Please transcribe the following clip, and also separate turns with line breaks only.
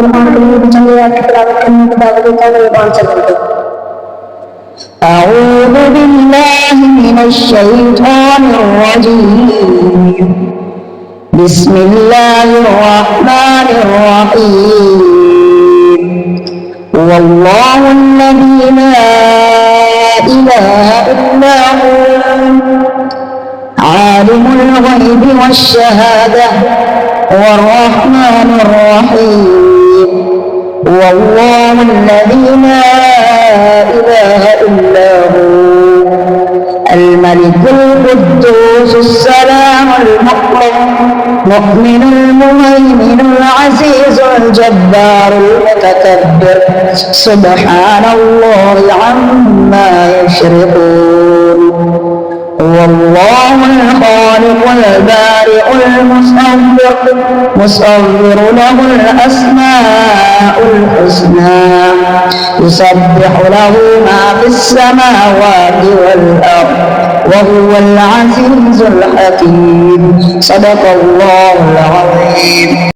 أعوذ بالله من الشيطان الرجيم. بسم الله الرحمن الرحيم. هو الله الذي لا إله إلا هو عالم الغيب والشهادة والرحمن الرحيم. هو الله الذي لا إله إلا هو الملك القدوس السلام المؤمن المهيمن العزيز الجبار المتكبر سبحان الله عما يشركون. هو الله الخالق البارئ المصور له الأسماء الحسنى يسبح له ما في السماوات والأرض وهو العزيز الحكيم. صدق الله العظيم.